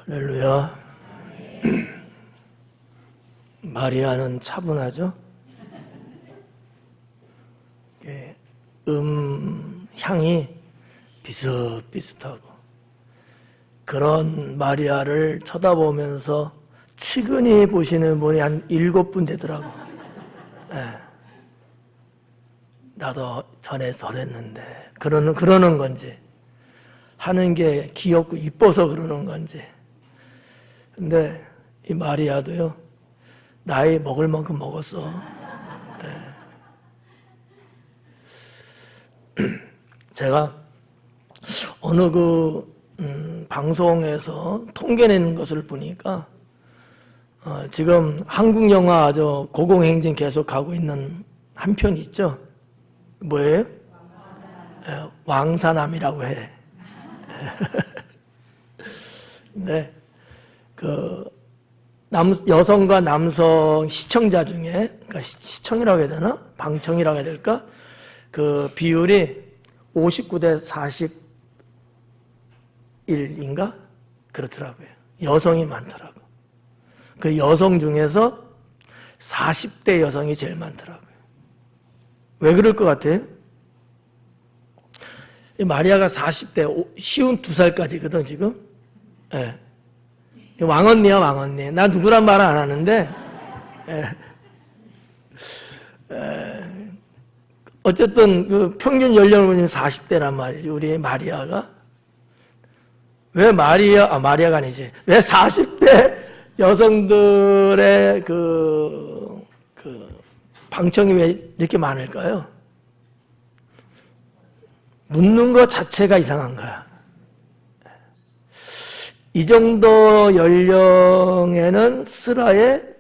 할렐루야. 마리아는 차분하죠? 향이 비슷비슷하고 그런 마리아를 쳐다보면서 측은히 보시는 분이 한 7분 되더라고. 나도 전에 저랬는데 그러는 건지 하는 게 귀엽고 이뻐서 그러는 건지. 근데 이 마리아도요, 나이 먹을 만큼 먹었어. 제가 어느 방송에서 통계내는 것을 보니까 지금 한국 영화 아주 고공행진 계속하고 있는 한 편 있죠. 뭐예요? 왕사남이라고 해. 네, 여성과 남성 시청자 중에, 그러니까 시청이라고 해야 되나? 방청이라고 해야 될까? 그 비율이 59대 41인가? 그렇더라고요. 여성이 많더라고. 그 여성 중에서 40대 여성이 제일 많더라고요. 왜 그럴 것 같아요? 마리아가 40대, 52살까지거든, 지금. 예. 왕언니야, 왕언니. 나 누구란 말 안 하는데, 어쨌든 그 평균 연령을 보면 40대란 말이지, 우리 마리아가. 왜 마리아가 아니지. 왜 40대 여성들의 방청이 왜 이렇게 많을까요? 묻는 것 자체가 이상한 거야. 이 정도 연령에는 슬아의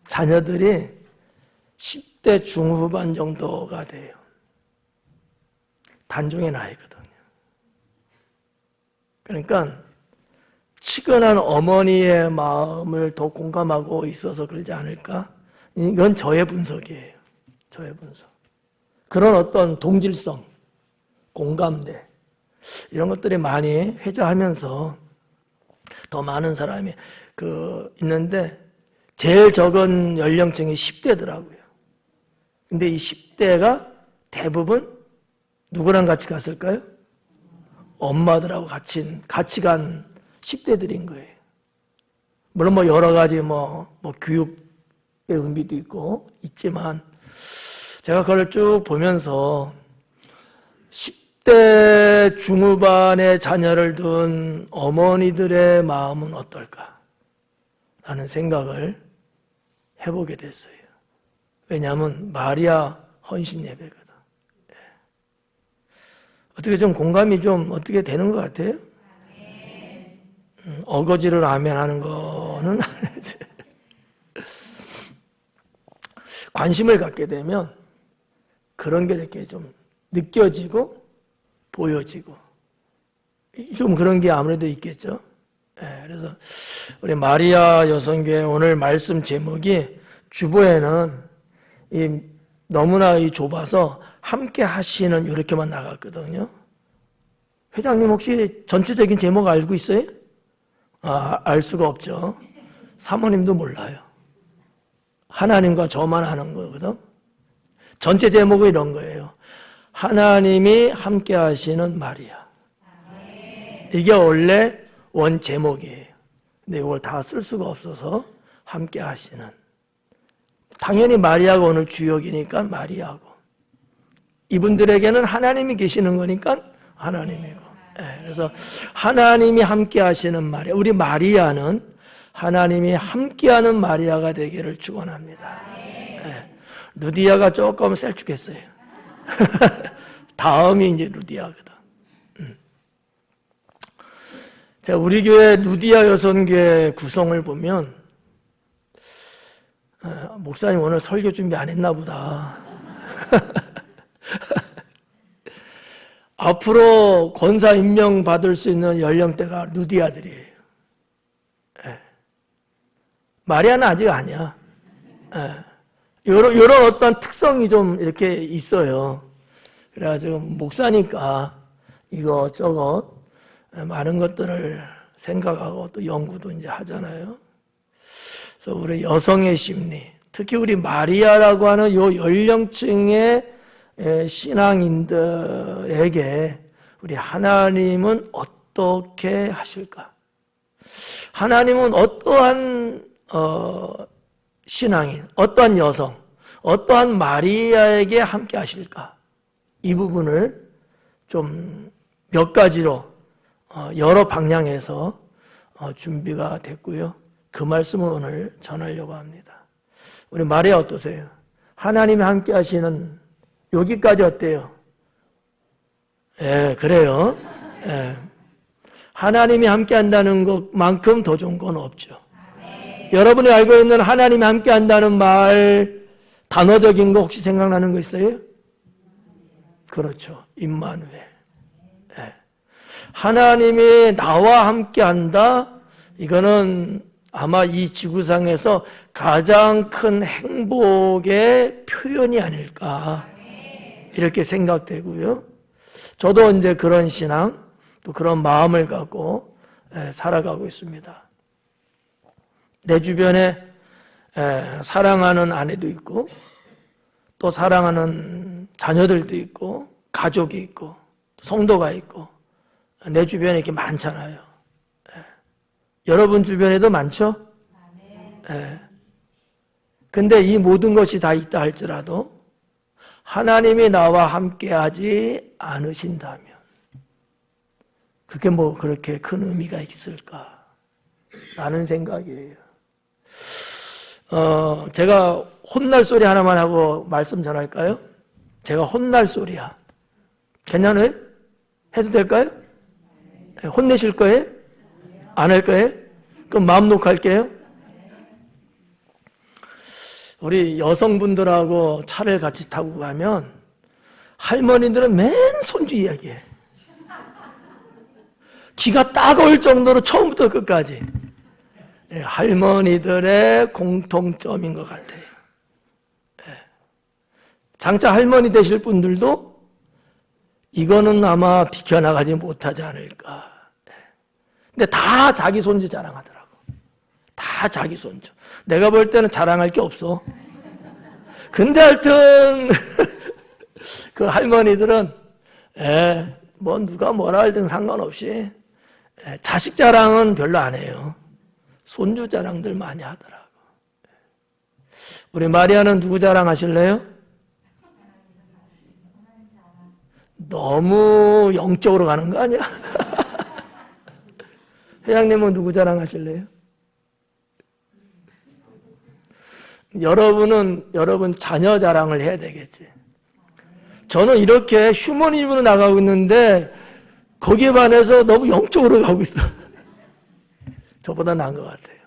자녀들이 10대 중후반 정도가 돼요. 단종의 나이거든요. 그러니까 치근한 어머니의 마음을 더 공감하고 있어서 그러지 않을까? 이건 저의 분석이에요. 저의 분석. 그런 어떤 동질성, 공감대 이런 것들이 많이 회자하면서 더 많은 사람이 있는데 제일 적은 연령층이 10대더라고요. 근데 이 10대가 대부분 누구랑 같이 갔을까요? 엄마들하고 같이 간 10대들인 거예요. 물론 여러 가지 교육의 의미도 있지만 제가 그걸 쭉 보면서 10대 중후반의 자녀를 둔 어머니들의 마음은 어떨까? 라는 생각을 해보게 됐어요. 왜냐하면 마리아 헌신 예배거든. 어떻게 좀 공감이 좀 어떻게 되는 것 같아요? 어거지를 아멘 하는 거는 아니지. 관심을 갖게 되면 그런 게 이렇게 좀 느껴지고 보여지고 좀 그런 게 아무래도 있겠죠. 그래서 우리 마리아 여성교회 오늘 말씀 제목이 주보에는 너무나 좁아서 함께 하시는 이렇게만 나갔거든요. 회장님 혹시 전체적인 제목 알고 있어요? 알 수가 없죠. 사모님도 몰라요. 하나님과 저만 하는 거거든. 전체 제목은 이런 거예요. 하나님이 함께 하시는 마리아. 이게 원래 원 제목이에요. 근데 이걸 다 쓸 수가 없어서 함께 하시는. 당연히 마리아가 오늘 주역이니까 마리아고. 이분들에게는 하나님이 계시는 거니까 하나님이고. 그래서 하나님이 함께 하시는 마리아. 우리 마리아는 하나님이 함께하는 마리아가 되기를 축원합니다. 루디아가 조금 셀쭉했어요. 다음이 이제 루디아거든. 자, 우리 교회 루디아 여성교회 구성을 보면 목사님 오늘 설교 준비 안 했나 보다. 앞으로 권사 임명 받을 수 있는 연령대가 루디아들이에요. 마리아는 아직 아니야. 이런 어떤 특성이 좀 이렇게 있어요. 그래가지고 목사니까 이것저것 많은 것들을 생각하고 또 연구도 이제 하잖아요. 그래서 우리 여성의 심리, 특히 우리 마리아라고 하는 요 연령층의 신앙인들에게 우리 하나님은 어떻게 하실까? 하나님은 어떠한 신앙인, 어떠한 여성, 어떠한 마리아에게 함께 하실까? 이 부분을 좀 몇 가지로 여러 방향에서 준비가 됐고요. 그 말씀을 오늘 전하려고 합니다. 우리 마리아 어떠세요? 하나님이 함께 하시는 여기까지 어때요? 예, 그래요. 예. 하나님이 함께 한다는 것만큼 더 좋은 건 없죠. 여러분이 알고 있는 하나님이 함께 한다는 말, 단어적인 거 혹시 생각나는 거 있어요? 그렇죠. 임마누엘. 예. 하나님이 나와 함께 한다? 이거는 아마 이 지구상에서 가장 큰 행복의 표현이 아닐까. 이렇게 생각되고요. 저도 이제 그런 신앙, 또 그런 마음을 갖고 살아가고 있습니다. 내 주변에 사랑하는 아내도 있고, 또 사랑하는 자녀들도 있고, 가족이 있고, 성도가 있고, 내 주변에 이렇게 많잖아요. 여러분 주변에도 많죠? 근데 이 모든 것이 다 있다 할지라도 하나님이 나와 함께하지 않으신다면 그게 뭐 그렇게 큰 의미가 있을까? 라는 생각이에요. 제가 혼날 소리 하나만 하고 말씀 전할까요? 제가 혼날 소리야. 괜찮아요? 해도 될까요? 혼내실 거예요? 안 할 거예요? 그럼 마음 놓고 할게요. 우리 여성분들하고 차를 같이 타고 가면 할머니들은 맨 손주 이야기해. 기가 따가울 정도로 처음부터 끝까지. 할머니들의 공통점인 것 같아요. 장차 할머니 되실 분들도 이거는 아마 비켜나가지 못하지 않을까. 근데 다 자기 손주 자랑하더라고. 다 자기 손주. 내가 볼 때는 자랑할 게 없어. 근데 하여튼 그 할머니들은 뭐 누가 뭐라 하든 상관없이 자식 자랑은 별로 안 해요. 손주 자랑들 많이 하더라고. 우리 마리아는 누구 자랑하실래요? 너무 영적으로 가는 거 아니야? 회장님은 누구 자랑하실래요? 여러분 자녀 자랑을 해야 되겠지. 저는 이렇게 휴머니즘으로 나가고 있는데 거기에 반해서 너무 영적으로 가고 있어. 저보다 나은 것 같아요.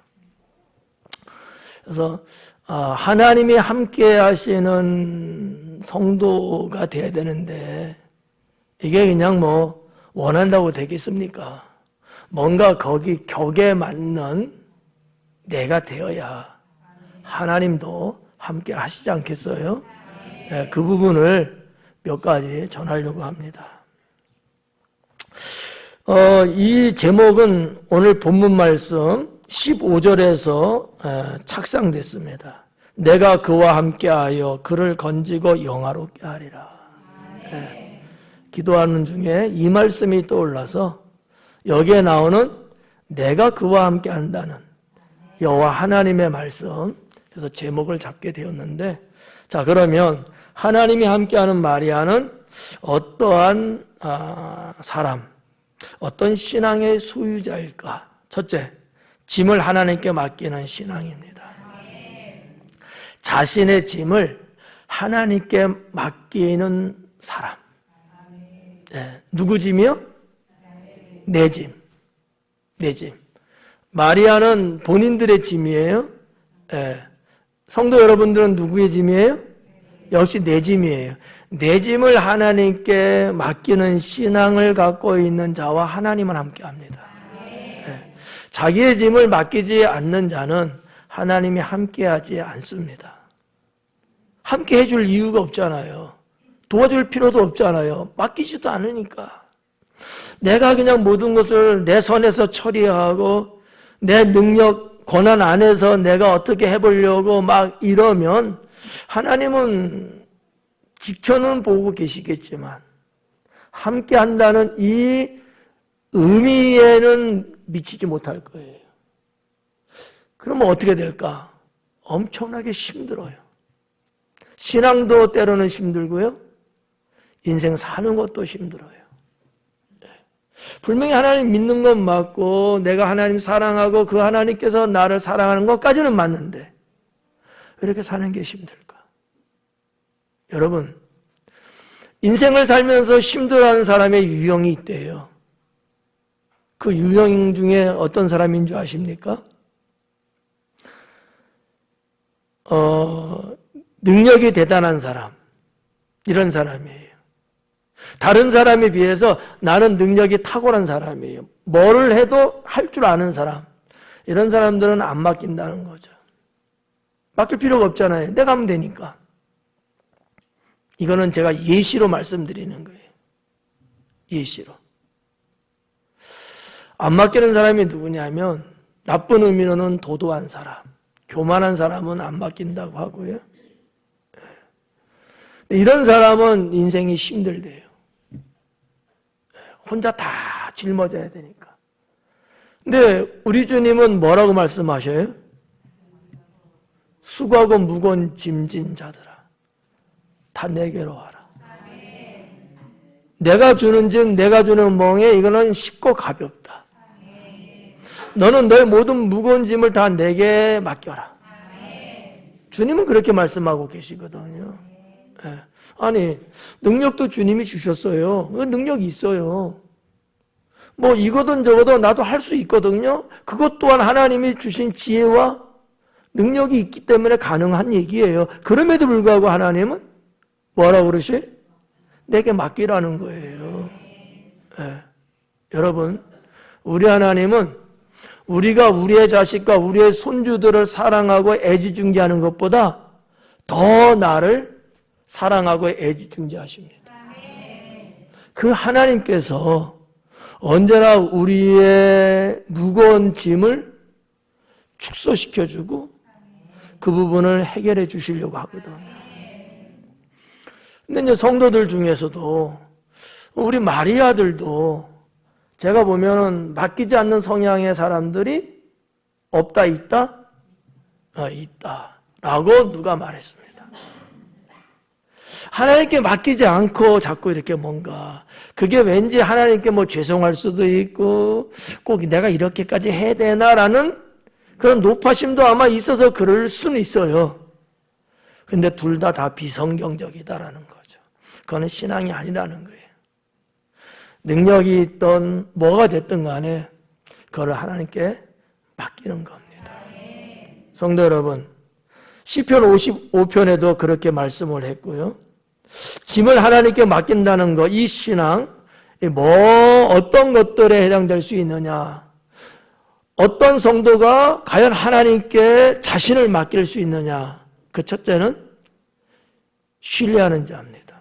그래서 하나님이 함께 하시는 성도가 돼야 되는데 이게 그냥 뭐 원한다고 되겠습니까? 뭔가 거기 격에 맞는 내가 되어야 하나님도 함께 하시지 않겠어요? 네, 그 부분을 몇 가지 전하려고 합니다. 이 제목은 오늘 본문 말씀 15절에서 착상됐습니다. 내가 그와 함께하여 그를 건지고 영화롭게 하리라. 네, 기도하는 중에 이 말씀이 떠올라서 여기에 나오는 내가 그와 함께 한다는 여호와 하나님의 말씀, 그래서 제목을 잡게 되었는데, 자 그러면 하나님이 함께하는 마리아는 어떠한 사람, 어떤 신앙의 소유자일까? 첫째, 짐을 하나님께 맡기는 신앙입니다. 자신의 짐을 하나님께 맡기는 사람. 네, 누구 짐이요? 내 짐. 내 짐. 마리아는 본인들의 짐이에요. 네. 성도 여러분들은 누구의 짐이에요? 역시 내 짐이에요. 내 짐을 하나님께 맡기는 신앙을 갖고 있는 자와 하나님은 함께합니다. 네. 자기의 짐을 맡기지 않는 자는 하나님이 함께하지 않습니다. 함께해 줄 이유가 없잖아요. 도와줄 필요도 없잖아요. 맡기지도 않으니까. 내가 그냥 모든 것을 내 선에서 처리하고 내 능력, 권한 안에서 내가 어떻게 해보려고 막 이러면 하나님은 지켜는 보고 계시겠지만 함께 한다는 이 의미에는 미치지 못할 거예요. 그러면 어떻게 될까? 엄청나게 힘들어요. 신앙도 때로는 힘들고요. 인생 사는 것도 힘들어요. 분명히 하나님 믿는 건 맞고 내가 하나님 사랑하고 그 하나님께서 나를 사랑하는 것까지는 맞는데 왜 이렇게 사는 게 힘들까? 여러분, 인생을 살면서 힘들어하는 사람의 유형이 있대요. 그 유형 중에 어떤 사람인 줄 아십니까? 능력이 대단한 사람, 이런 사람이에요. 다른 사람에 비해서 나는 능력이 탁월한 사람이에요. 뭐를 해도 할 줄 아는 사람, 이런 사람들은 안 맡긴다는 거죠. 맡길 필요가 없잖아요. 내가 하면 되니까. 이거는 제가 예시로 말씀드리는 거예요. 예시로. 안 맡기는 사람이 누구냐면 나쁜 의미로는 도도한 사람, 교만한 사람은 안 맡긴다고 하고요. 이런 사람은 인생이 힘들대요. 혼자 다 짊어져야 되니까. 근데 우리 주님은 뭐라고 말씀하셔요? 수고하고 무거운 짐진 자들아, 다 내게로 와라. 내가 주는 짐, 내가 주는 멍에 이거는 쉽고 가볍다. 너는 너의 모든 무거운 짐을 다 내게 맡겨라. 주님은 그렇게 말씀하고 계시거든요. 아니, 능력도 주님이 주셨어요. 능력이 있어요. 뭐 이거든 저거든 나도 할 수 있거든요. 그것 또한 하나님이 주신 지혜와 능력이 있기 때문에 가능한 얘기예요. 그럼에도 불구하고 하나님은 뭐라고 그러셔요? 내게 맡기라는 거예요. 여러분, 우리 하나님은 우리가 우리의 자식과 우리의 손주들을 사랑하고 애지중지하는 것보다 더 나를 사랑하고 애지중지하십니다. 그 하나님께서 언제나 우리의 무거운 짐을 축소시켜주고 그 부분을 해결해 주시려고 하거든요. 근데 이제 성도들 중에서도 우리 마리아들도 제가 보면은 맡기지 않는 성향의 사람들이 없다, 있다? 있다. 라고 누가 말했습니다. 하나님께 맡기지 않고 자꾸 이렇게 뭔가, 그게 왠지 하나님께 뭐 죄송할 수도 있고, 꼭 내가 이렇게까지 해야 되나라는 그런 높아심도 아마 있어서 그럴 수는 있어요. 근데 둘 다 비성경적이다라는 거죠. 그거는 신앙이 아니라는 거예요. 능력이 있던 뭐가 됐든 간에 그걸 하나님께 맡기는 겁니다. 성도 여러분, 시편 55편에도 그렇게 말씀을 했고요. 짐을 하나님께 맡긴다는 거, 이 신앙, 어떤 것들에 해당될 수 있느냐, 어떤 성도가 과연 하나님께 자신을 맡길 수 있느냐, 그 첫째는 신뢰하는 자입니다.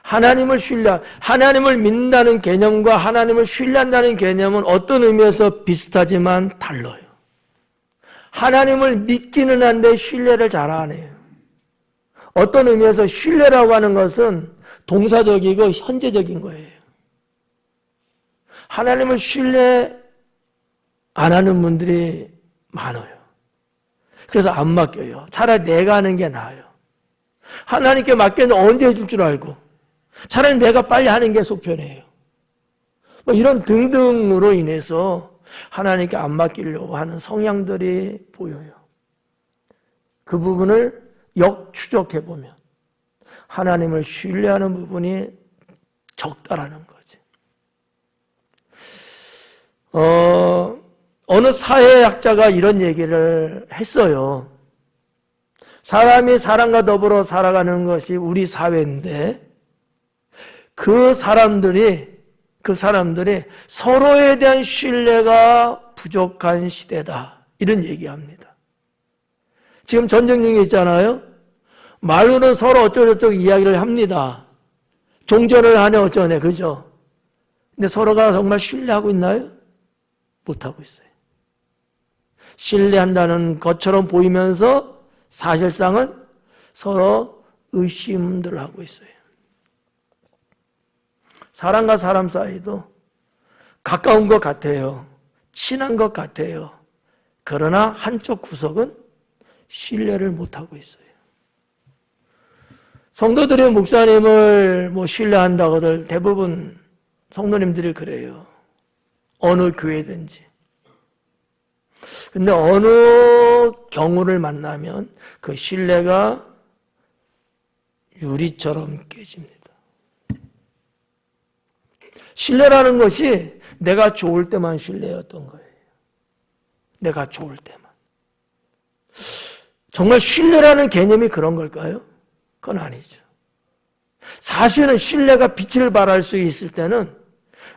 하나님을 믿는다는 개념과 하나님을 신뢰한다는 개념은 어떤 의미에서 비슷하지만 달라요. 하나님을 믿기는 한데 신뢰를 잘 안 해요. 어떤 의미에서 신뢰라고 하는 것은 동사적이고 현재적인 거예요. 하나님을 신뢰 안 하는 분들이 많아요. 그래서 안 맡겨요. 차라리 내가 하는 게 나아요. 하나님께 맡겼는데 언제 해줄 줄 알고, 차라리 내가 빨리 하는 게 속편해요. 뭐 이런 등등으로 인해서 하나님께 안 맡기려고 하는 성향들이 보여요. 그 부분을 역추적해보면 하나님을 신뢰하는 부분이 적다라는 거지. 어느 사회학자가 이런 얘기를 했어요. 사람이 사람과 더불어 살아가는 것이 우리 사회인데 그 사람들이 서로에 대한 신뢰가 부족한 시대다. 이런 얘기합니다. 지금 전쟁 중에 있잖아요. 말로는 서로 어쩌고저쩌고 이야기를 합니다. 종전을 하네 어쩌네, 그죠? 근데 서로가 정말 신뢰하고 있나요? 못하고 있어요. 신뢰한다는 것처럼 보이면서 사실상은 서로 의심들 하고 있어요. 사람과 사람 사이도 가까운 것 같아요. 친한 것 같아요. 그러나 한쪽 구석은 신뢰를 못하고 있어요. 성도들이 목사님을 신뢰한다고들 대부분 성도님들이 그래요. 어느 교회든지. 근데 어느 경우를 만나면 그 신뢰가 유리처럼 깨집니다. 신뢰라는 것이 내가 좋을 때만 신뢰였던 거예요. 내가 좋을 때만. 정말 신뢰라는 개념이 그런 걸까요? 그건 아니죠. 사실은 신뢰가 빛을 발할 수 있을 때는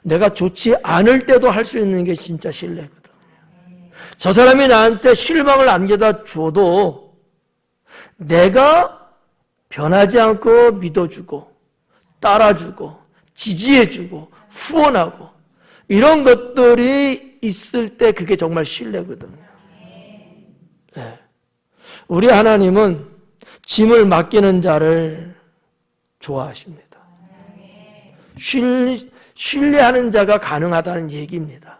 내가 좋지 않을 때도 할 수 있는 게 진짜 신뢰거든요. 저 사람이 나한테 실망을 안겨다 줘도 내가 변하지 않고 믿어주고 따라주고 지지해주고 후원하고 이런 것들이 있을 때 그게 정말 신뢰거든요. 네. 우리 하나님은 짐을 맡기는 자를 좋아하십니다. 신뢰하는 자가 가능하다는 얘기입니다.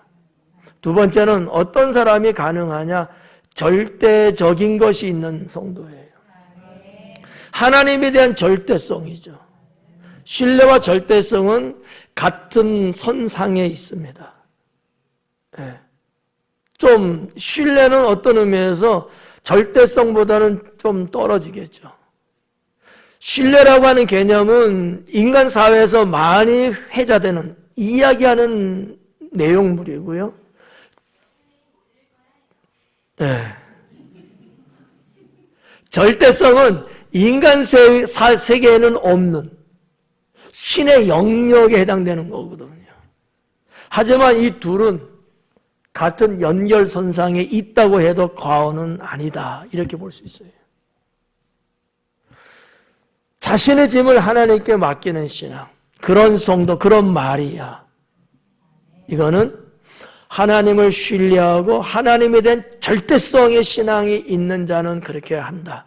두 번째는 어떤 사람이 가능하냐? 절대적인 것이 있는 성도예요. 하나님에 대한 절대성이죠. 신뢰와 절대성은 같은 선상에 있습니다. 네. 좀 신뢰는 어떤 의미에서 절대성보다는 좀 떨어지겠죠. 신뢰라고 하는 개념은 인간 사회에서 많이 회자되는 이야기하는 내용물이고요. 네. 절대성은 인간 세계에는 없는 신의 영역에 해당되는 거거든요. 하지만 이 둘은 같은 연결선상에 있다고 해도 과언은 아니다. 이렇게 볼 수 있어요. 자신의 짐을 하나님께 맡기는 신앙, 그런 성도, 그런 마리아, 이거는 하나님을 신뢰하고 하나님에 대한 절대성의 신앙이 있는 자는 그렇게 한다.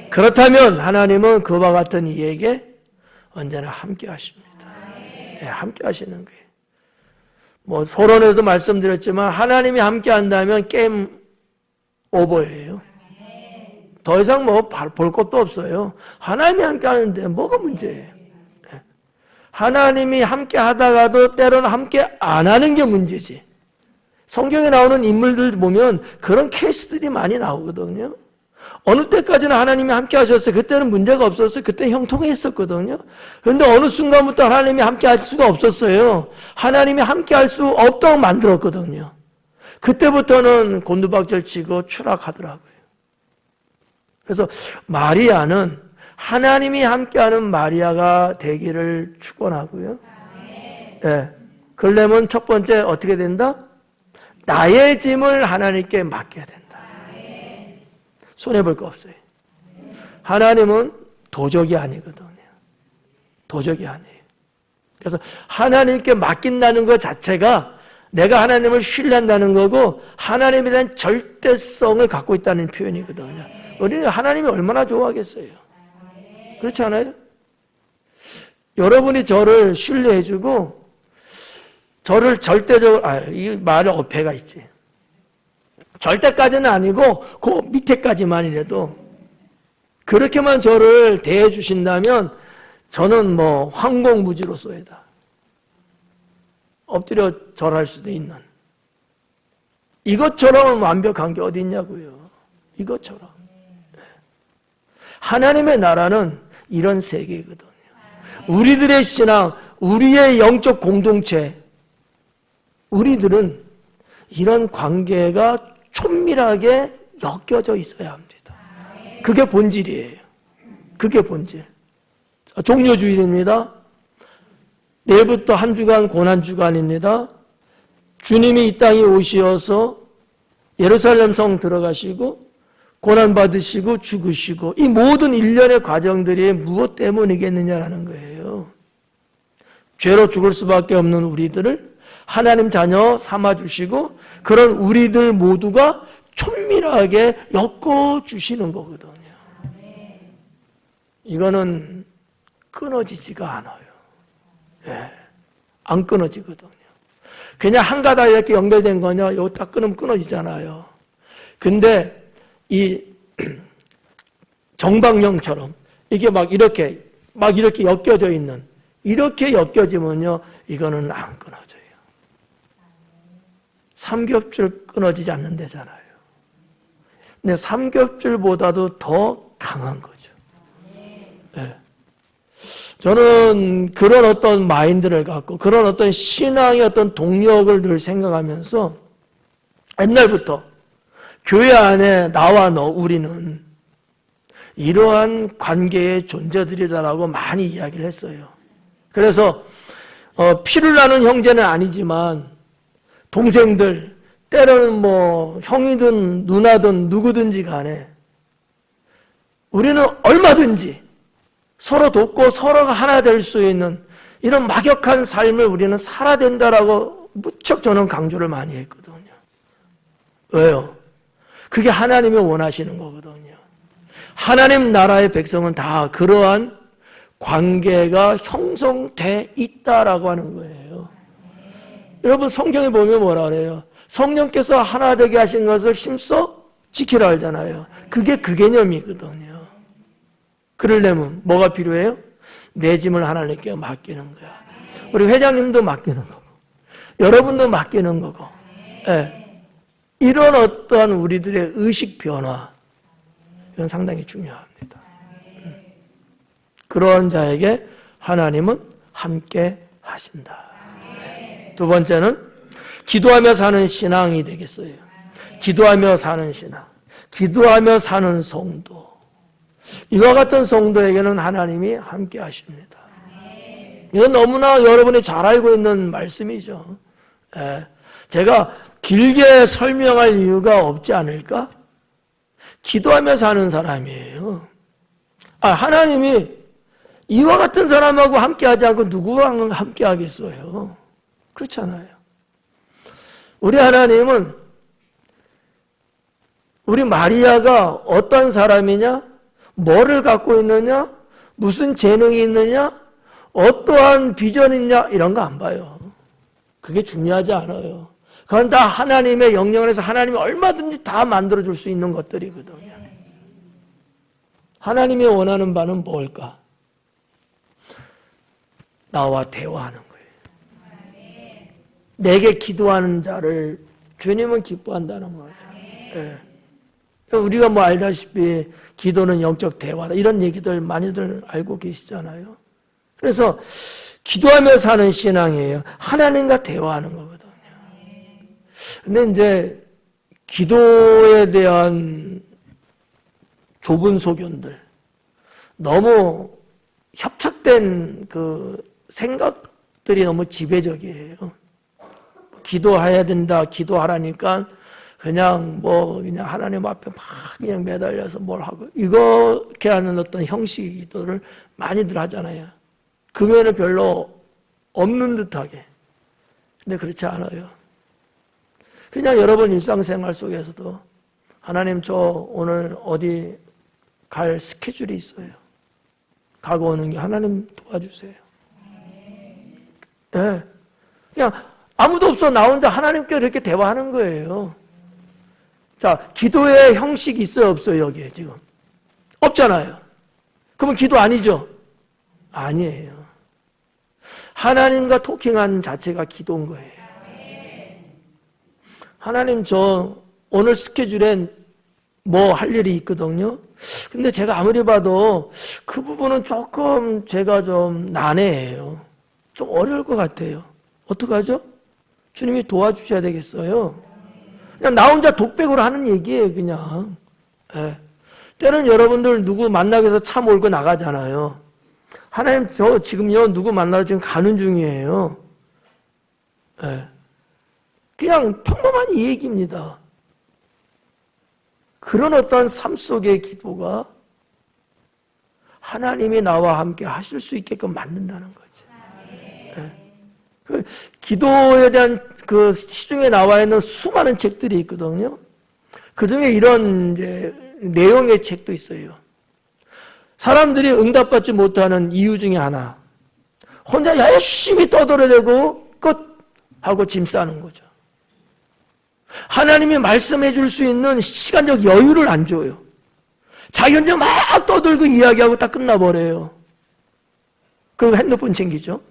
그렇다면 하나님은 그와 같은 이에게 언제나 함께 하십니다. 네, 함께 하시는 거예요. 서론에도 말씀드렸지만 하나님이 함께 한다면 게임 오버예요. 더 이상 볼 것도 없어요. 하나님이 함께 하는데 뭐가 문제예요? 하나님이 함께 하다가도 때로는 함께 안 하는 게 문제지. 성경에 나오는 인물들 보면 그런 케이스들이 많이 나오거든요. 어느 때까지는 하나님이 함께 하셨어요. 그때는 문제가 없었어요. 그때 형통했었거든요. 그런데 어느 순간부터 하나님이 함께 할 수가 없었어요. 하나님이 함께 할 수 없다고 만들었거든요. 그때부터는 곤두박질 치고 추락하더라고요. 그래서 마리아는 하나님이 함께하는 마리아가 되기를 축원하고요. 네. 그러려면 첫 번째 어떻게 된다? 나의 짐을 하나님께 맡겨야 된다. 손해볼 거 없어요. 하나님은 도적이 아니거든요. 도적이 아니에요. 그래서 하나님께 맡긴다는 것 자체가 내가 하나님을 신뢰한다는 거고 하나님에 대한 절대성을 갖고 있다는 표현이거든요. 우리는 하나님이 얼마나 좋아하겠어요. 그렇지 않아요? 여러분이 저를 신뢰해주고 저를 절대적으로 이 말에 어폐가 있지. 절대까지는 아니고 그 밑에까지만이라도 그렇게만 저를 대해주신다면 저는 황공무지로서이다. 엎드려 절할 수도 있는 이것처럼 완벽한 게 어디 있냐고요. 이것처럼. 하나님의 나라는 이런 세계거든요. 우리들의 신앙, 우리의 영적 공동체, 우리들은 이런 관계가 촌밀하게 엮여져 있어야 합니다. 그게 본질이에요. 그게 본질. 종료주일입니다. 내일부터 한 주간 고난주간입니다. 주님이 이 땅에 오셔서 예루살렘 성 들어가시고 고난받으시고 죽으시고 이 모든 일련의 과정들이 무엇 때문이겠느냐라는 거예요. 죄로 죽을 수밖에 없는 우리들을 하나님 자녀 삼아주시고 그런 우리들 모두가 촌밀하게 엮어주시는 거거든요. 이거는 끊어지지가 않아요. 예, 안 끊어지거든요. 그냥 한 가닥 이렇게 연결된 거냐, 이거 딱 끊으면 끊어지잖아요. 근데 이 정방령처럼 이게 막 이렇게 엮여져 있는, 이렇게 엮여지면요, 이거는 안 끊어져요. 삼겹줄 끊어지지 않는다잖아요. 근데 삼겹줄보다도 더 강한 거죠. 네. 저는 그런 어떤 마인드를 갖고 그런 어떤 신앙의 어떤 동력을 늘 생각하면서 옛날부터 교회 안에 나와 너 우리는 이러한 관계의 존재들이다라고 많이 이야기를 했어요. 그래서 피를 나는 형제는 아니지만 동생들, 때로는 뭐 형이든 누나든 누구든지 간에 우리는 얼마든지 서로 돕고 서로가 하나 될 수 있는 이런 막역한 삶을 우리는 살아야 된다라고 무척 저는 강조를 많이 했거든요. 왜요? 그게 하나님이 원하시는 거거든요. 하나님 나라의 백성은 다 그러한 관계가 형성돼 있다라고 하는 거예요. 여러분 성경에 보면 뭐라 그래요? 성령께서 하나 되게 하신 것을 힘써 지키라 하잖아요. 그게 그 개념이거든요. 그러려면 뭐가 필요해요? 내 짐을 하나님께 맡기는 거야. 우리 회장님도 맡기는 거고 여러분도 맡기는 거고 네. 이런 어떠한 우리들의 의식 변화 이건 상당히 중요합니다. 그런 자에게 하나님은 함께 하신다. 네. 두 번째는 기도하며 사는 신앙이 되겠어요. 기도하며 사는 신앙, 기도하며 사는 성도. 이와 같은 성도에게는 하나님이 함께 하십니다. 이건 너무나 여러분이 잘 알고 있는 말씀이죠. 제가 길게 설명할 이유가 없지 않을까? 기도하며 사는 사람이에요. 하나님이 이와 같은 사람하고 함께하지 않고 누구와 함께 하겠어요? 그렇잖아요. 우리 하나님은 우리 마리아가 어떤 사람이냐? 뭐를 갖고 있느냐? 무슨 재능이 있느냐? 어떠한 비전이 있냐? 이런 거 안 봐요. 그게 중요하지 않아요. 그건 다 하나님의 영역 안에서 하나님이 얼마든지 다 만들어줄 수 있는 것들이거든요. 하나님이 원하는 바는 뭘까? 나와 대화하는 거예요. 내게 기도하는 자를 주님은 기뻐한다는 거죠. 네. 우리가 뭐 알다시피 기도는 영적 대화다 이런 얘기들 많이들 알고 계시잖아요. 그래서 기도하며 사는 신앙이에요. 하나님과 대화하는 거거든요. 근데 이제 기도에 대한 좁은 소견들, 너무 협착된 그 생각들이 너무 지배적이에요. 기도해야 된다, 기도하라니까 그냥 하나님 앞에 막 그냥 매달려서 뭘 하고, 이렇게 하는 어떤 형식의 기도를 많이들 하잖아요. 그 외에는 별로 없는 듯하게. 근데 그렇지 않아요. 그냥 여러분 일상생활 속에서도 하나님 저 오늘 어디 갈 스케줄이 있어요. 가고 오는 게 하나님 도와주세요. 네. 그냥 아무도 없어 나 혼자 하나님께 이렇게 대화하는 거예요. 자, 기도의 형식이 있어요, 없어요, 여기에 지금? 없잖아요. 그러면 기도 아니죠? 아니에요. 하나님과 토킹하는 자체가 기도인 거예요. 하나님 저 오늘 스케줄엔 뭐 할 일이 있거든요. 근데 제가 아무리 봐도 그 부분은 조금 제가 좀 난해해요. 좀 어려울 것 같아요. 어떡하죠? 주님이 도와주셔야 되겠어요. 그냥 나 혼자 독백으로 하는 얘기예요, 그냥. 예. 때는 여러분들 누구 만나기 위해서 차 몰고 나가잖아요. 하나님 저 지금요 누구 만나러 지금 가는 중이에요. 예. 그냥 평범한 이 얘기입니다. 그런 어떤 삶 속의 기도가 하나님이 나와 함께 하실 수 있게끔 만든다는 거지. 예. 기도에 대한 그 시중에 나와 있는 수많은 책들이 있거든요. 그 중에 이런 이제 내용의 책도 있어요. 사람들이 응답받지 못하는 이유 중에 하나. 혼자 열심히 떠들어대고 끝! 하고 짐 싸는 거죠. 하나님이 말씀해 줄 수 있는 시간적 여유를 안 줘요. 자기 혼자 막 떠들고 이야기하고 딱 끝나버려요. 그리고 핸드폰 챙기죠.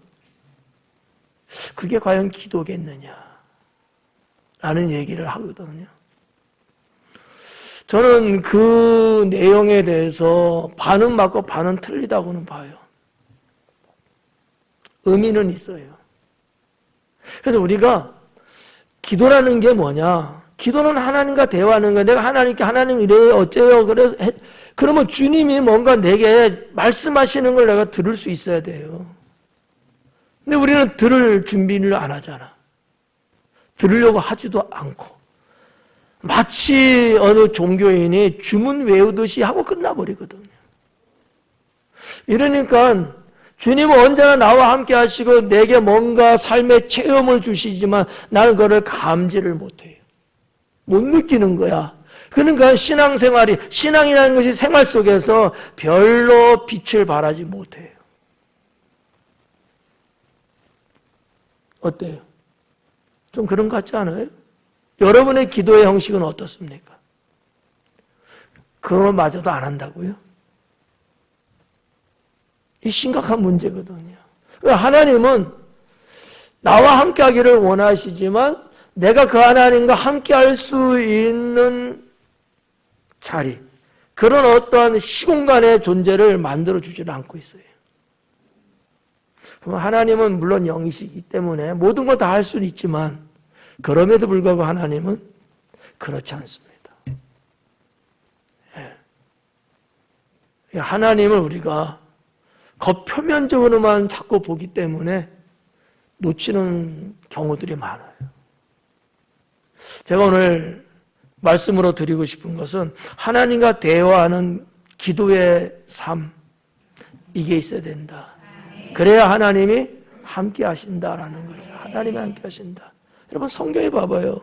그게 과연 기도겠느냐 라는 얘기를 하거든요. 저는 그 내용에 대해서 반은 맞고 반은 틀리다고는 봐요. 의미는 있어요. 그래서 우리가 기도라는 게 뭐냐? 기도는 하나님과 대화하는 거야. 내가 하나님께 하나님 이래요 어째요? 그래서 그러면 주님이 뭔가 내게 말씀하시는 걸 내가 들을 수 있어야 돼요. 근데 우리는 들을 준비를 안 하잖아. 들으려고 하지도 않고 마치 어느 종교인이 주문 외우듯이 하고 끝나버리거든요. 이러니까 주님은 언제나 나와 함께 하시고 내게 뭔가 삶의 체험을 주시지만 나는 그걸 감지를 못해요. 못 느끼는 거야. 그러니까 신앙이라는 것이 생활 속에서 별로 빛을 발하지 못해요. 어때요? 좀 그런 것 같지 않아요? 여러분의 기도의 형식은 어떻습니까? 그거마저도 안 한다고요? 이 심각한 문제거든요. 하나님은 나와 함께 하기를 원하시지만 내가 그 하나님과 함께 할 수 있는 자리, 그런 어떠한 시공간의 존재를 만들어 주지를 않고 있어요. 그럼 하나님은 물론 영이시기 때문에 모든 걸 다 할 수는 있지만 그럼에도 불구하고 하나님은 그렇지 않습니다. 하나님을 우리가 겉표면적으로만 자꾸 보기 때문에 놓치는 경우들이 많아요. 제가 오늘 말씀으로 드리고 싶은 것은 하나님과 대화하는 기도의 삶, 이게 있어야 된다. 그래야 하나님이 함께 하신다라는 거죠. 하나님이 함께 하신다. 여러분 성경에 봐봐요.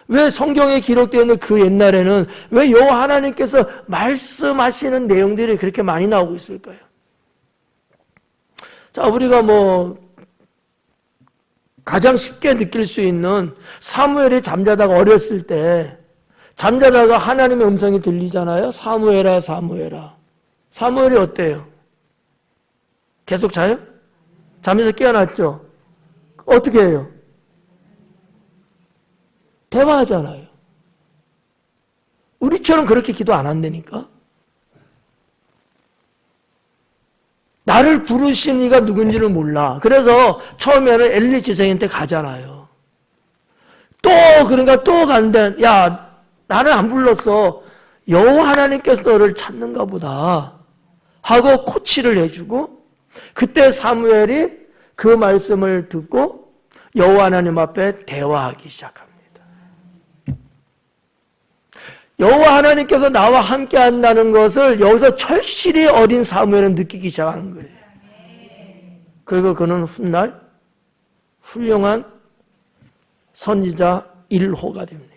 왜 성경에 기록되어 있는 그 옛날에는 왜 여호와 하나님께서 말씀하시는 내용들이 그렇게 많이 나오고 있을까요? 자, 우리가 가장 쉽게 느낄 수 있는 사무엘이 잠자다가 어렸을 때 잠자다가 하나님의 음성이 들리잖아요. 사무엘아 사무엘아. 사무엘이 어때요? 계속 자요? 잠에서 깨어났죠? 어떻게 해요? 대화하잖아요. 우리처럼 그렇게 기도 안 한다니까? 나를 부르신 이가 누군지를 몰라. 그래서 처음에는 엘리 지성한테 가잖아요. 그러니까 또 간대. 야, 나는 안 불렀어. 여호와 하나님께서 너를 찾는가 보다. 하고 코치를 해주고 그때 사무엘이 그 말씀을 듣고 여호와 하나님 앞에 대화하기 시작합니다. 여호와 하나님께서 나와 함께 한다는 것을 여기서 철실히 어린 사무엘은 느끼기 시작하는 거예요. 그리고 그는 훗날 훌륭한 선지자 1호가 됩니다.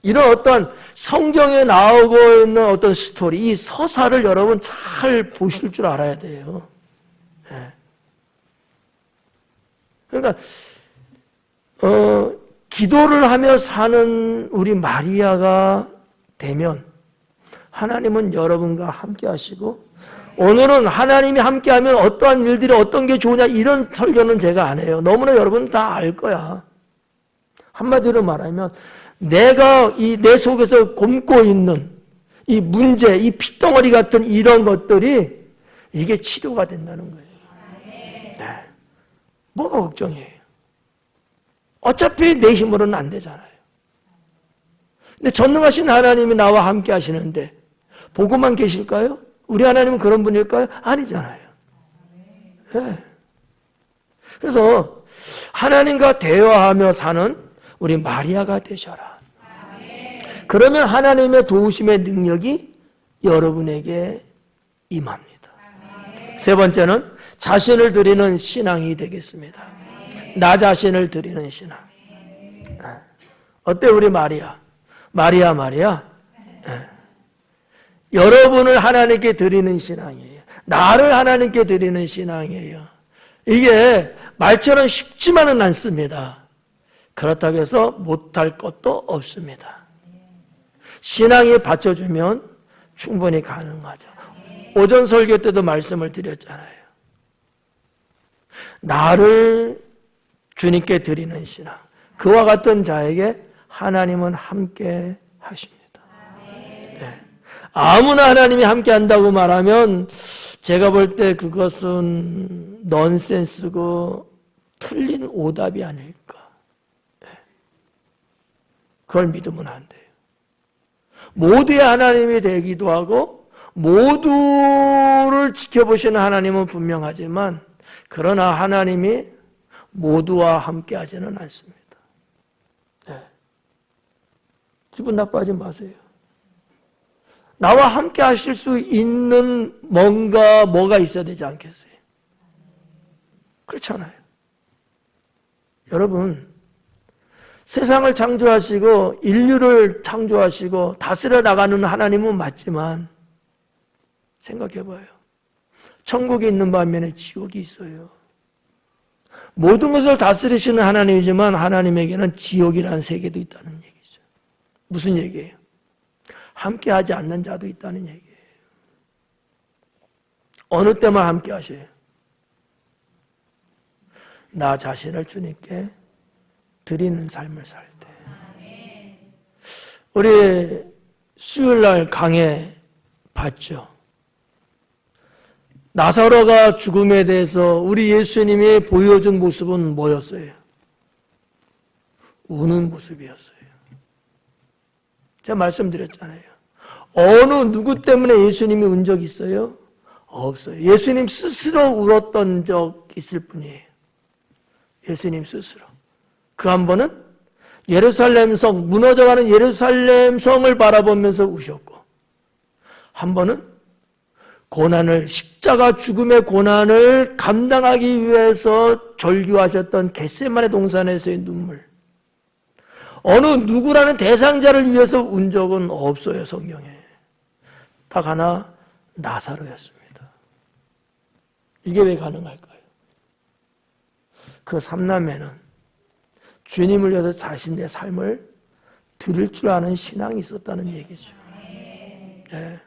이런 어떤 성경에 나오고 있는 어떤 스토리, 이 서사를 여러분 잘 보실 줄 알아야 돼요. 네. 그러니까 기도를 하며 사는 우리 마리아가 되면 하나님은 여러분과 함께 하시고, 오늘은 하나님이 함께 하면 어떠한 일들이 어떤 게 좋으냐 이런 설교는 제가 안 해요. 너무나 여러분 다 알 거야. 한마디로 말하면 내가 내 속에서 곪고 있는 이 문제, 이 핏덩어리 같은 이런 것들이 이게 치료가 된다는 거예요. 네. 뭐가 걱정이에요? 어차피 내 힘으로는 안 되잖아요. 근데 전능하신 하나님이 나와 함께 하시는데 보고만 계실까요? 우리 하나님은 그런 분일까요? 아니잖아요. 네. 그래서 하나님과 대화하며 사는 우리 마리아가 되셔라. 그러면 하나님의 도우심의 능력이 여러분에게 임합니다. 세 번째는 자신을 드리는 신앙이 되겠습니다. 나 자신을 드리는 신앙. 어때 우리 마리아? 마리아. 여러분을 하나님께 드리는 신앙이에요. 나를 하나님께 드리는 신앙이에요. 이게 말처럼 쉽지만은 않습니다. 그렇다고 해서 못할 것도 없습니다. 신앙이 받쳐주면 충분히 가능하죠. 오전 설교 때도 말씀을 드렸잖아요. 나를 주님께 드리는 신앙. 그와 같은 자에게 하나님은 함께 하십니다. 네. 아무나 하나님이 함께 한다고 말하면 제가 볼 때 그것은 넌센스고 틀린 오답이 아닐까. 네. 그걸 믿으면 안 돼요. 모두의 하나님이 되기도 하고 모두를 지켜보시는 하나님은 분명하지만 그러나 하나님이 모두와 함께 하지는 않습니다. 네. 기분 나빠하지 마세요. 나와 함께 하실 수 있는 뭐가 있어야 되지 않겠어요? 그렇잖아요. 여러분, 세상을 창조하시고 인류를 창조하시고 다스려 나가는 하나님은 맞지만 생각해봐요. 천국에 있는 반면에 지옥이 있어요. 모든 것을 다스리시는 하나님이지만 하나님에게는 지옥이라는 세계도 있다는 얘기죠. 무슨 얘기예요? 함께하지 않는 자도 있다는 얘기예요. 어느 때만 함께 하셔요? 나 자신을 주님께 드리는 삶을 살 때. 우리 수요일날 강해 봤죠? 나사로가 죽음에 대해서 우리 예수님이 보여준 모습은 뭐였어요? 우는 모습이었어요. 제가 말씀드렸잖아요. 어느 누구 때문에 예수님이 운 적 있어요? 없어요. 예수님 스스로 울었던 적 있을 뿐이에요. 예수님 스스로. 그 한 번은 예루살렘 성, 무너져가는 예루살렘 성을 바라보면서 우셨고, 한 번은 고난을, 십자가 죽음의 고난을 감당하기 위해서 절규하셨던 겟세마네 동산에서의 눈물. 어느 누구라는 대상자를 위해서 운 적은 없어요, 성경에. 딱 하나, 나사로였습니다. 이게 왜 가능할까요? 그 삼남매는 주님을 위해서 자신의 삶을 드릴 줄 아는 신앙이 있었다는 얘기죠. 네.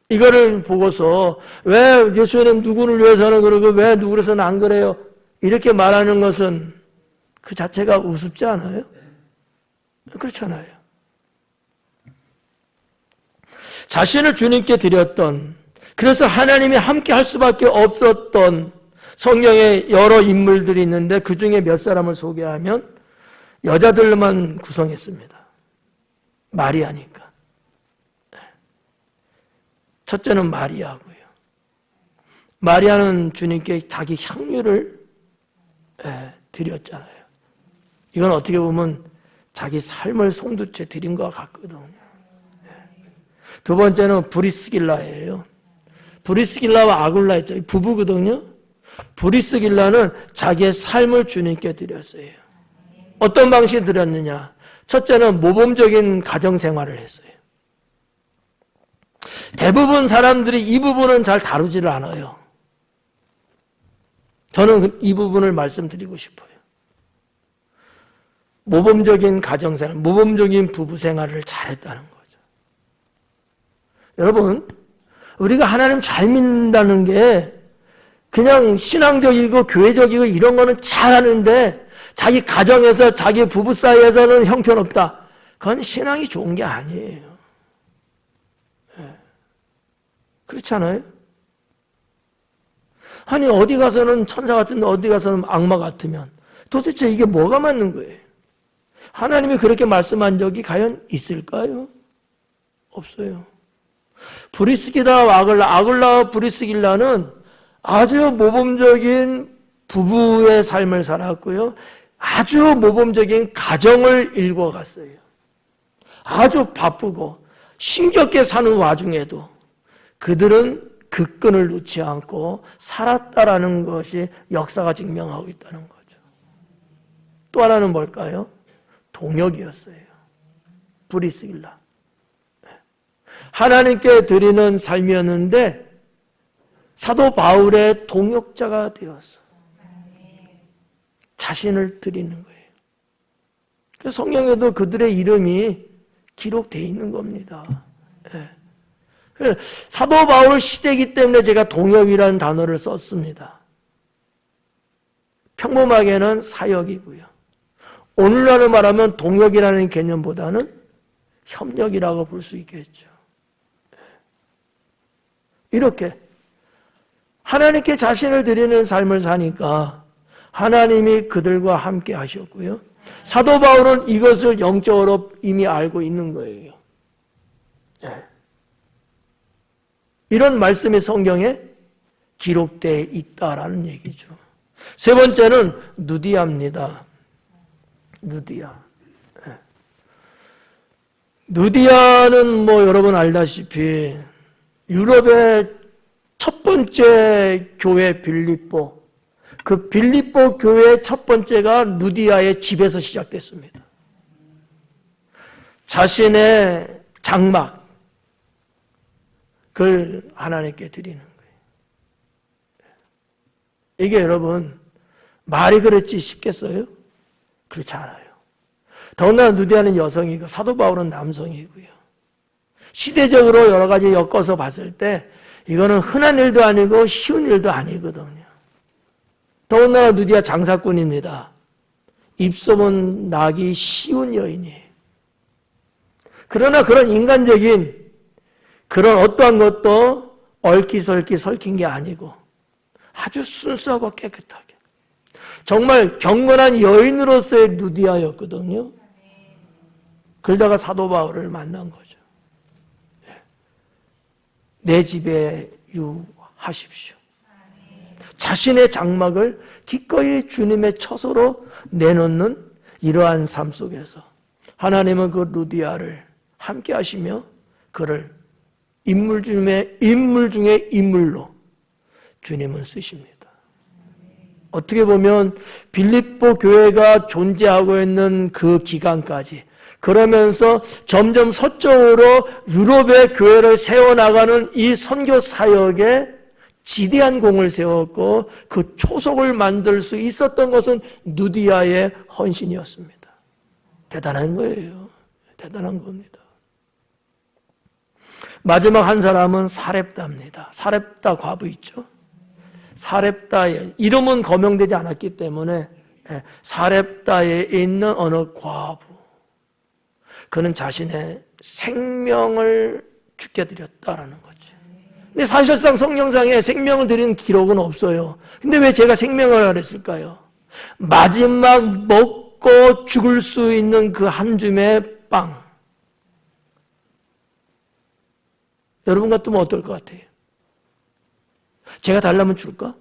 이거를 보고서 왜 예수님 누구를 위해서는 그러고 왜 누구로서는 안 그래요? 이렇게 말하는 것은 그 자체가 우습지 않아요? 그렇잖아요. 자신을 주님께 드렸던, 그래서 하나님이 함께 할 수밖에 없었던 성경에 여러 인물들이 있는데 그 중에 몇 사람을 소개하면 여자들만 구성했습니다. 마리아니까. 첫째는 마리아고요. 마리아는 주님께 자기 향유를 드렸잖아요. 이건 어떻게 보면 자기 삶을 송두째 드린 것 같거든요. 두 번째는 브리스길라예요. 브리스길라와 아굴라 있죠. 부부거든요. 브리스길라는 자기의 삶을 주님께 드렸어요. 어떤 방식으로 드렸느냐? 첫째는 모범적인 가정생활을 했어요. 대부분 사람들이 이 부분은 잘 다루지를 않아요. 저는 이 부분을 말씀드리고 싶어요. 모범적인 가정생활, 모범적인 부부생활을 잘했다는 거죠. 여러분, 우리가 하나님 잘 믿는다는 게 그냥 신앙적이고 교회적이고 이런 거는 잘하는데 자기 가정에서 자기 부부 사이에서는 형편없다. 그건 신앙이 좋은 게 아니에요. 그렇지 않아요? 아니 어디 가서는 천사 같은데 어디 가서는 악마 같으면 도대체 이게 뭐가 맞는 거예요? 하나님이 그렇게 말씀한 적이 과연 있을까요? 없어요. 브리스길라와 아굴라와 브리스길라는 아주 모범적인 부부의 삶을 살았고요. 아주 모범적인 가정을 일궈갔어요. 아주 바쁘고 힘겹게 사는 와중에도 그들은 그 끈을 놓지 않고 살았다라는 것이 역사가 증명하고 있다는 거죠. 또 하나는 뭘까요? 동역이었어요. 브리스길라. 하나님께 드리는 삶이었는데 사도 바울의 동역자가 되었어. 자신을 드리는 거예요. 그래서 성경에도 그들의 이름이 기록되어 있는 겁니다. 사도 바울 시대이기 때문에 제가 동역이라는 단어를 썼습니다. 평범하게는 사역이고요. 오늘날로 말하면 동역이라는 개념보다는 협력이라고 볼 수 있겠죠. 이렇게 하나님께 자신을 드리는 삶을 사니까 하나님이 그들과 함께 하셨고요. 사도 바울은 이것을 영적으로 이미 알고 있는 거예요. 이런 말씀이 성경에 기록되어 있다라는 얘기죠. 세 번째는 누디아입니다. 누디아. 누디아는 뭐 여러분 알다시피 유럽의 첫 번째 교회 빌립보, 그 빌립보 교회의 첫 번째가 누디아의 집에서 시작됐습니다. 자신의 장막, 그걸 하나님께 드리는 거예요. 이게 여러분 말이 그렇지 쉽겠어요? 그렇지 않아요. 더군다나 누디아는 여성이고 사도 바울은 남성이고요. 시대적으로 여러 가지 엮어서 봤을 때 이거는 흔한 일도 아니고 쉬운 일도 아니거든요. 더군다나 누디아 장사꾼입니다. 입소문 나기 쉬운 여인이에요. 그러나 그런 인간적인 그런 어떠한 것도 얽히설키 설킨 게 아니고 아주 순수하고 깨끗하게 정말 경건한 여인으로서의 누디아였거든요. 그러다가 사도 바울을 만난 거죠. 내 집에 유하십시오. 자신의 장막을 기꺼이 주님의 처소로 내놓는 이러한 삶 속에서 하나님은 그 누디아를 함께 하시며 그를 인물 중에 인물로 주님은 쓰십니다. 어떻게 보면 빌립보 교회가 존재하고 있는 그 기간까지 그러면서 점점 서쪽으로 유럽의 교회를 세워나가는 이 선교 사역에 지대한 공을 세웠고 그 초석을 만들 수 있었던 것은 누디아의 헌신이었습니다. 대단한 거예요. 대단한 겁니다. 마지막 한 사람은 사렙다입니다. 사렙다 과부 있죠? 사렙다의 이름은 거명되지 않았기 때문에 사렙다에 있는 어느 과부, 그는 자신의 생명을 죽게 드렸다라는 거죠. 근데 사실상 성경상에 생명을 드리는 기록은 없어요. 근데 왜 제가 생명을 하랬을까요? 마지막 먹고 죽을 수 있는 그 한 줌의 빵. 여러분 같으면 어떨 것 같아요? 제가 달라면 줄까?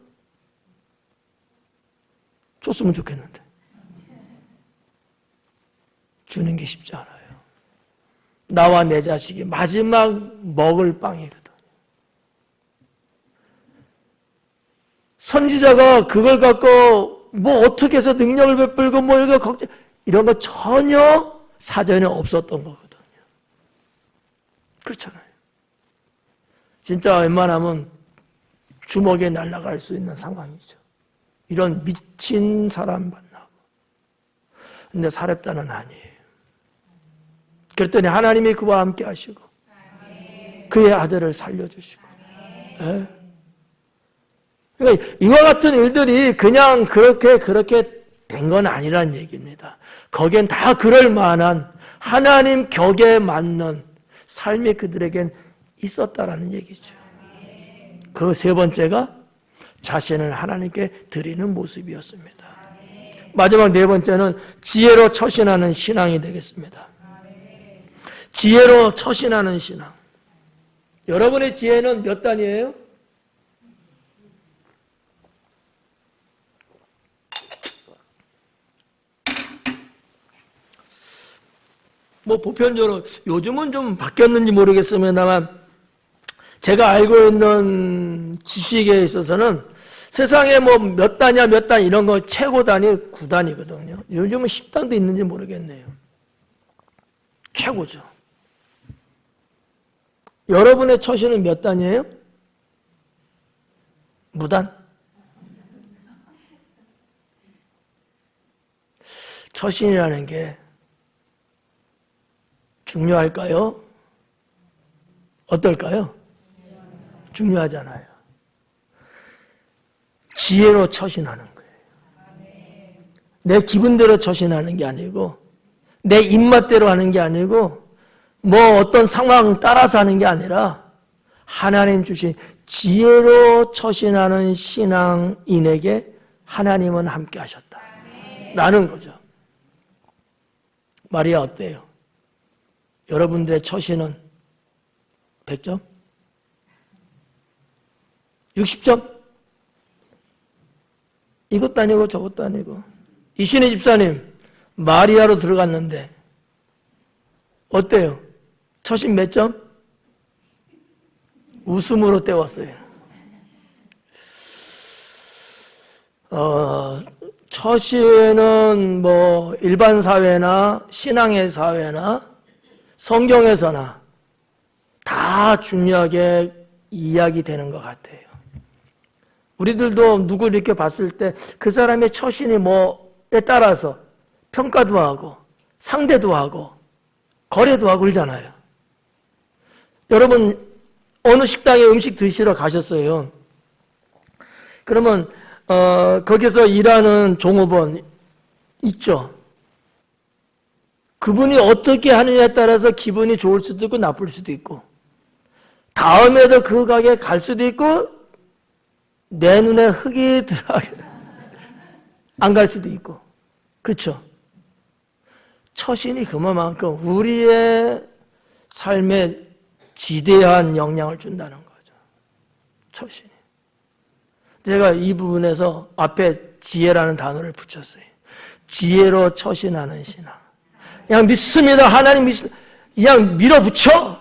줬으면 좋겠는데. 주는 게 쉽지 않아요. 나와 내 자식이 마지막 먹을 빵이거든. 선지자가 그걸 갖고 뭐 어떻게 해서 능력을 베풀고 뭐 이거 걱정, 이런 거 전혀 사전에 없었던 거거든요. 그렇잖아요. 진짜 웬만하면 주먹에 날아갈 수 있는 상황이죠. 이런 미친 사람 만나고. 근데 사렙다는 아니에요. 그랬더니 하나님이 그와 함께 하시고 그의 아들을 살려주시고. 네. 그러니까 이와 같은 일들이 그냥 그렇게 된 건 아니란 얘기입니다. 거기엔 다 그럴 만한 하나님 격에 맞는 삶이 그들에겐 있었다라는 얘기죠. 그 세 번째가 자신을 하나님께 드리는 모습이었습니다. 마지막 네 번째는 지혜로 처신하는 신앙이 되겠습니다. 지혜로 처신하는 신앙. 여러분의 지혜는 몇 단이에요? 뭐 보편적으로 요즘은 좀 바뀌었는지 모르겠습니다만 제가 알고 있는 지식에 있어서는 세상에 뭐 몇 단이야 몇 단 이런 거 최고 단위 9단이거든요. 요즘은 10단도 있는지 모르겠네요. 최고죠. 여러분의 처신은 몇 단이에요? 무단? 처신이라는 게 중요할까요? 어떨까요? 중요하잖아요. 지혜로 처신하는 거예요. 내 기분대로 처신하는 게 아니고 내 입맛대로 하는 게 아니고 뭐 어떤 상황 따라서 하는 게 아니라 하나님 주신 지혜로 처신하는 신앙인에게 하나님은 함께 하셨다 라는 거죠. 마리아 어때요? 여러분들의 처신은 100점? 60점? 이것도 아니고 저것도 아니고. 이신혜 집사님 마리아로 들어갔는데 어때요? 처신 몇 점? 웃음으로 때웠어요. 처신은 뭐 일반 사회나 신앙의 사회나 성경에서나 다 중요하게 이야기되는 것 같아요. 우리들도 누구를 이렇게 봤을 때 그 사람의 처신이 뭐에 따라서 평가도 하고 상대도 하고 거래도 하고 그러잖아요. 여러분 어느 식당에 음식 드시러 가셨어요. 그러면 거기서 일하는 종업원 있죠. 그분이 어떻게 하느냐에 따라서 기분이 좋을 수도 있고 나쁠 수도 있고 다음에도 그 가게에 갈 수도 있고 내 눈에 흙이 안 갈 수도 있고 그렇죠. 처신이 그만큼 우리의 삶에 지대한 영향을 준다는 거죠. 처신이. 제가 이 부분에서 앞에 지혜라는 단어를 붙였어요. 지혜로 처신하는 신앙. 그냥 믿습니다. 하나님 그냥 밀어붙여.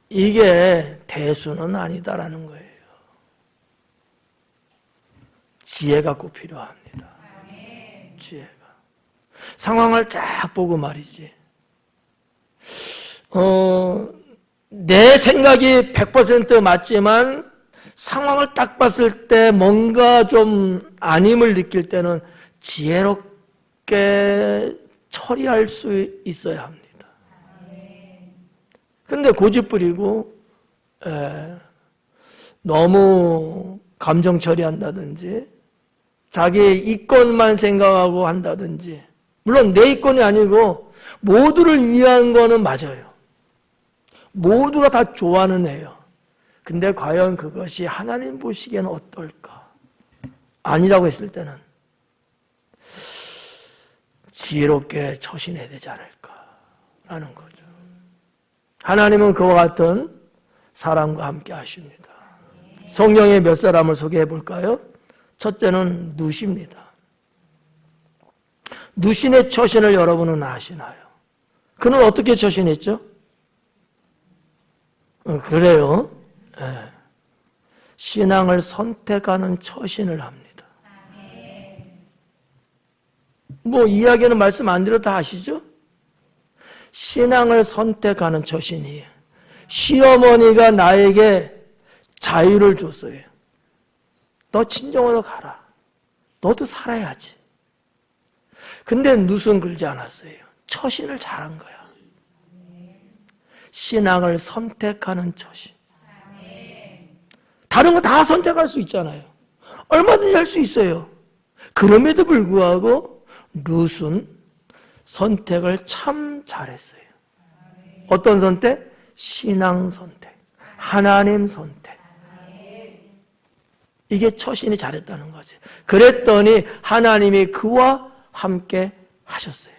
이게 대수는 아니다라는 거예요. 지혜가 꼭 필요합니다. 지혜가. 상황을 쫙 보고 말이지. 내 생각이 100% 맞지만 상황을 딱 봤을 때 뭔가 좀 아님을 느낄 때는 지혜롭게 처리할 수 있어야 합니다. 그런데 고집 부리고 너무 감정 처리한다든지 자기의 이권만 생각하고 한다든지 물론 내 이권이 아니고 모두를 위한 거는 맞아요. 모두가 다 좋아는 해요. 근데 과연 그것이 하나님 보시기에는 어떨까? 아니라고 했을 때는 지혜롭게 처신해야 되지 않을까라는 거죠. 하나님은 그와 같은 사람과 함께 하십니다. 성경에 몇 사람을 소개해 볼까요? 첫째는 누시입니다. 누신의 처신을 여러분은 아시나요? 그는 어떻게 처신했죠? 그래요. 네. 신앙을 선택하는 처신을 합니다. 뭐 이야기는 말씀 안 드려도 다 아시죠? 신앙을 선택하는 처신이에요. 시어머니가 나에게 자유를 줬어요. 너 친정으로 가라. 너도 살아야지. 근데 누순 걸지 않았어요. 처신을 잘한 거야. 신앙을 선택하는 처신. 다른 거 다 선택할 수 있잖아요. 얼마든지 할 수 있어요. 그럼에도 불구하고 룻은 선택을 참 잘했어요. 어떤 선택? 신앙 선택. 하나님 선택. 이게 처신이 잘했다는 거지. 그랬더니 하나님이 그와 함께 하셨어요.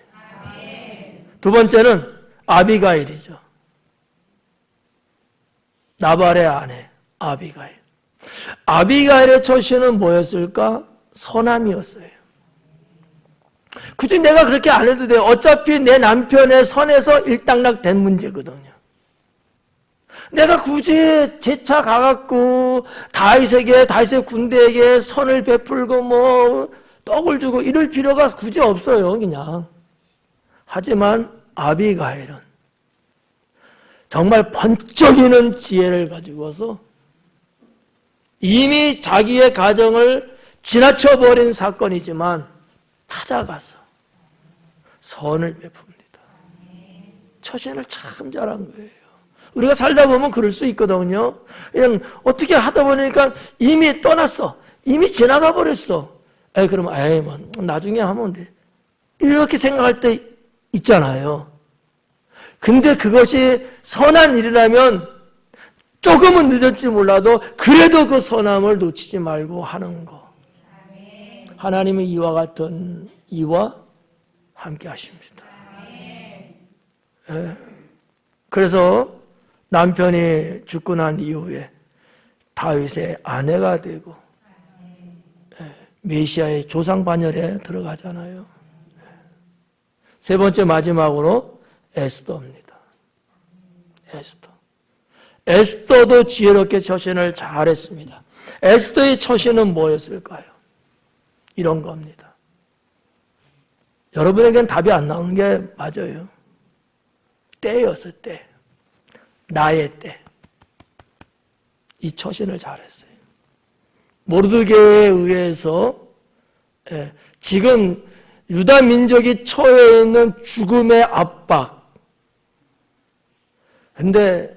두 번째는 아비가일이죠. 나발의 아내 아비가일. 아비가일의 처신은 뭐였을까? 선함이었어요. 굳이 내가 그렇게 안 해도 돼요. 어차피 내 남편의 선에서 일단락 된 문제거든요. 내가 굳이 재차 가갖고 다윗의 군대에게 선을 베풀고 뭐 떡을 주고 이럴 필요가 굳이 없어요, 그냥. 하지만 아비가일은 정말 번쩍이는 지혜를 가지고서 이미 자기의 가정을 지나쳐버린 사건이지만 찾아가서 선을 베풉니다. 처신을 참 잘한 거예요. 우리가 살다 보면 그럴 수 있거든요. 그냥 어떻게 하다 보니까 이미 떠났어. 이미 지나가 버렸어. 그러면 뭐 나중에 하면 돼. 이렇게 생각할 때 있잖아요. 근데 그것이 선한 일이라면 조금은 늦을지 몰라도 그래도 그 선함을 놓치지 말고 하는 거. 하나님은 이와 같은 이와 함께 하십니다. 그래서 남편이 죽고 난 이후에 다윗의 아내가 되고 메시아의 조상 반열에 들어가잖아요. 세 번째 마지막으로 에스더입니다. 에스더도 지혜롭게 처신을 잘했습니다. 에스더의 처신은 뭐였을까요? 이런 겁니다. 여러분에게는 답이 안 나오는 게 맞아요. 때였어요, 때. 나의 때. 이 처신을 잘했어요. 모르드게에 의해서 지금 유다 민족이 처해 있는 죽음의 압박. 근데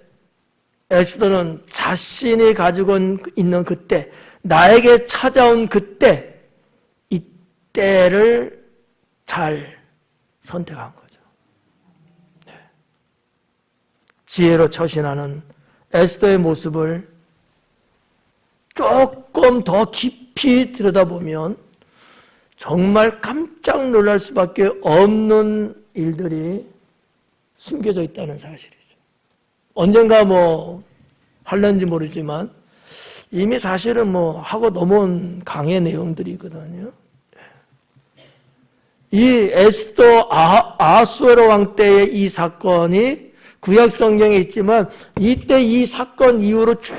에스더는 자신이 가지고 있는 그때, 나에게 찾아온 그때, 이 때를 잘 선택한 거죠. 지혜로 처신하는 에스더의 모습을 조금 더 깊이 들여다보면 정말 깜짝 놀랄 수밖에 없는 일들이 숨겨져 있다는 사실이죠. 언젠가 뭐 할는지 모르지만 이미 사실은 뭐 하고 넘어온 강의 내용들이거든요. 이 에스더 아하수에로 왕 때의 이 사건이 구약 성경에 있지만 이때 이 사건 이후로 쭉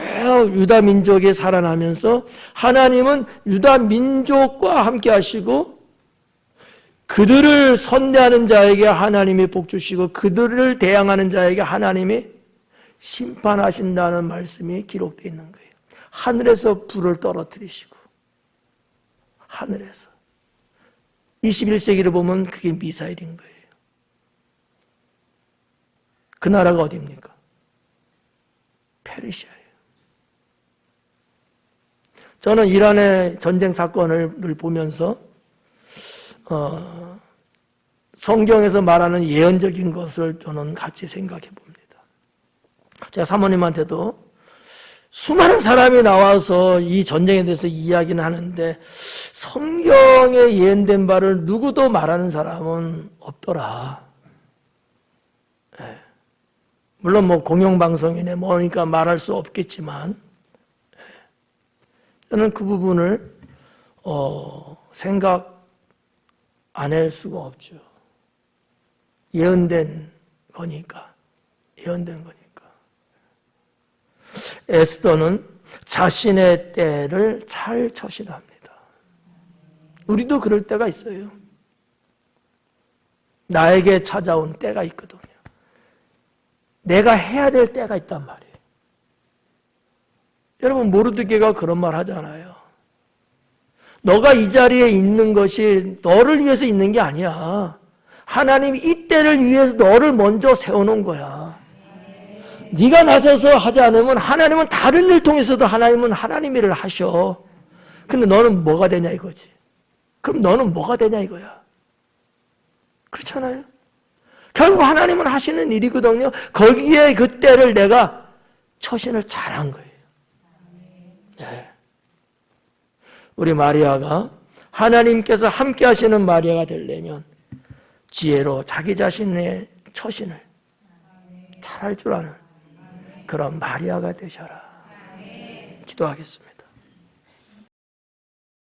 유다 민족이 살아나면서 하나님은 유다 민족과 함께 하시고 그들을 선대하는 자에게 하나님이 복 주시고 그들을 대항하는 자에게 하나님이 심판하신다는 말씀이 기록되어 있는 거예요. 하늘에서 불을 떨어뜨리시고 하늘에서 21세기를 보면 그게 미사일인 거예요. 그 나라가 어디입니까? 페르시아예요. 저는 이란의 전쟁 사건을 늘 보면서 성경에서 말하는 예언적인 것을 저는 같이 생각해 봅니다. 제가 사모님한테도 수많은 사람이 나와서 이 전쟁에 대해서 이야기는 하는데 성경에 예언된 바를 누구도 말하는 사람은 없더라. 물론 뭐 공영방송이네 뭐니까 말할 수 없겠지만 저는 그 부분을 생각 안 할 수가 없죠. 예언된 거니까. 에스더는 자신의 때를 잘 처신합니다. 우리도 그럴 때가 있어요. 나에게 찾아온 때가 있거든요. 내가 해야 될 때가 있단 말이에요. 여러분 모르드게가 그런 말 하잖아요. 너가 이 자리에 있는 것이 너를 위해서 있는 게 아니야. 하나님이 이 때를 위해서 너를 먼저 세워놓은 거야. 네가 나서서 하지 않으면 하나님은 다른 일 통해서도 하나님은 하나님 일을 하셔. 근데 너는 뭐가 되냐 이거지. 그럼 너는 뭐가 되냐 이거야. 그렇잖아요. 결국 하나님은 하시는 일이거든요. 거기에 그 때를 내가 처신을 잘한 거예요. 네. 우리 마리아가 하나님께서 함께 하시는 마리아가 되려면 지혜로 자기 자신의 처신을 잘할 줄 아는 그런 마리아가 되셔라. 기도하겠습니다.